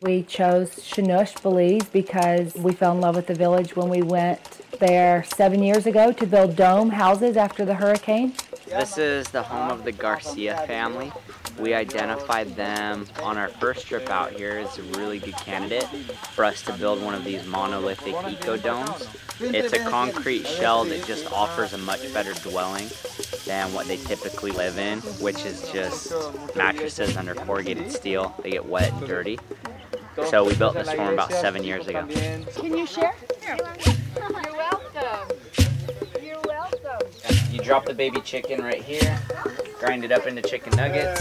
We chose Chunox, Belize, because we fell in love with the village when we went there 7 years ago to build dome houses after the hurricane. This is the home of the Garcia family. We identified them on our first trip out here as a really good candidate for us to build one of these monolithic eco-domes. It's a concrete shell that just offers a much better dwelling than what they typically live in, which is just mattresses under corrugated steel. They get wet and dirty. So we built this for them about 7 years ago. Can you share? You're welcome. You're welcome. You drop the baby chicken right here, grind it up into chicken nuggets.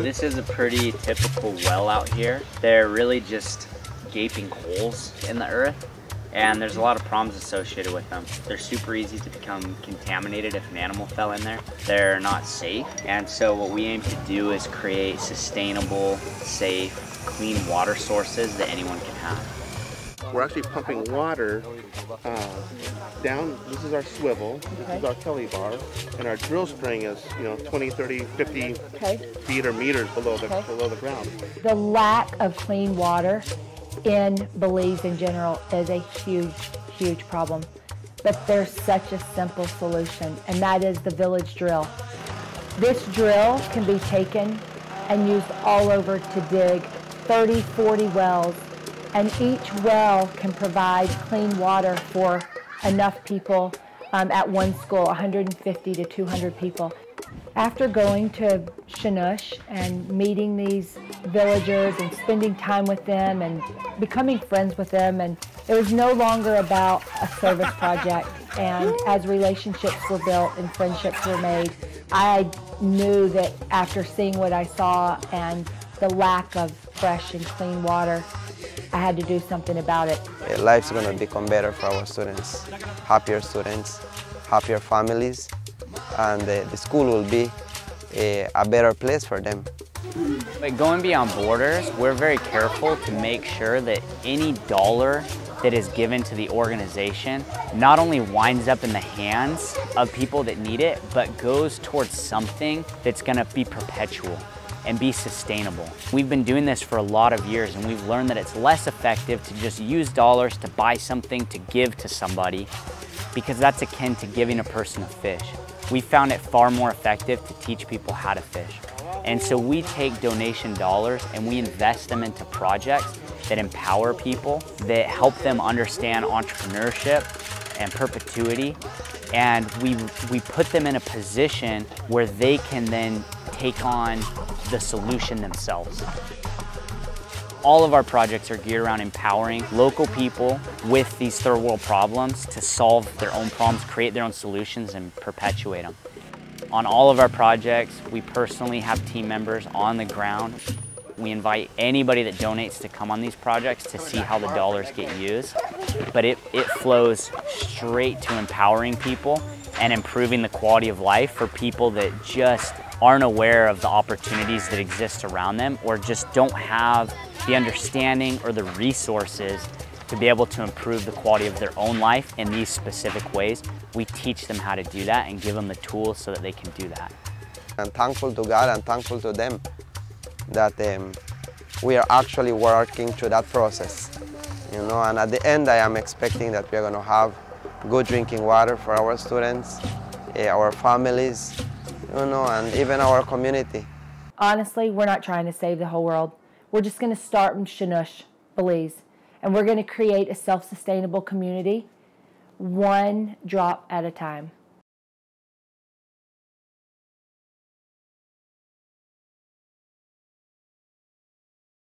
This is a pretty typical well out here. They're really just gaping holes in the earth, and there's a lot of problems associated with them. They're super easy to become contaminated if an animal fell in there. They're not safe, and so what we aim to do is create sustainable, safe, clean water sources that anyone can have. We're actually pumping water down. This is our swivel, this is our telly bar, and our drill string is 20, 30, 50 feet or meters below the ground. The lack of clean water in Belize in general is a huge, huge problem. But there's such a simple solution, and that is the village drill. This drill can be taken and used all over to dig 30, 40 wells, and each well can provide clean water for enough people at one school, 150 to 200 people. After going to Chunox and meeting these villagers and spending time with them and becoming friends with them, and it was no longer about a service project, and as relationships were built and friendships were made, I knew that after seeing what I saw and the lack of fresh and clean water, I had to do something about it. Life's going to become better for our students, happier families, and the school will be a better place for them. But going beyond borders, we're very careful to make sure that any dollar that is given to the organization not only winds up in the hands of people that need it, but goes towards something that's going to be perpetual and be sustainable. We've been doing this for a lot of years, and we've learned that it's less effective to just use dollars to buy something to give to somebody, because that's akin to giving a person a fish. We found it far more effective to teach people how to fish. And so we take donation dollars and we invest them into projects that empower people, that help them understand entrepreneurship and perpetuity, and we put them in a position where they can then take on the solution themselves. All of our projects are geared around empowering local people with these third world problems to solve their own problems, create their own solutions, and perpetuate them. On all of our projects, we personally have team members on the ground. We invite anybody that donates to come on these projects to see how the dollars get used, but it flows straight to empowering people and improving the quality of life for people that just aren't aware of the opportunities that exist around them, or just don't have the understanding or the resources to be able to improve the quality of their own life in these specific ways. We teach them how to do that and give them the tools so that they can do that. I'm thankful to God and thankful to them that we are actually working through that process. And at the end, I am expecting that we are going to have good drinking water for our students, our families, and even our community. Honestly, we're not trying to save the whole world. We're just going to start in Chunox, Belize, and we're going to create a self-sustainable community, one drop at a time.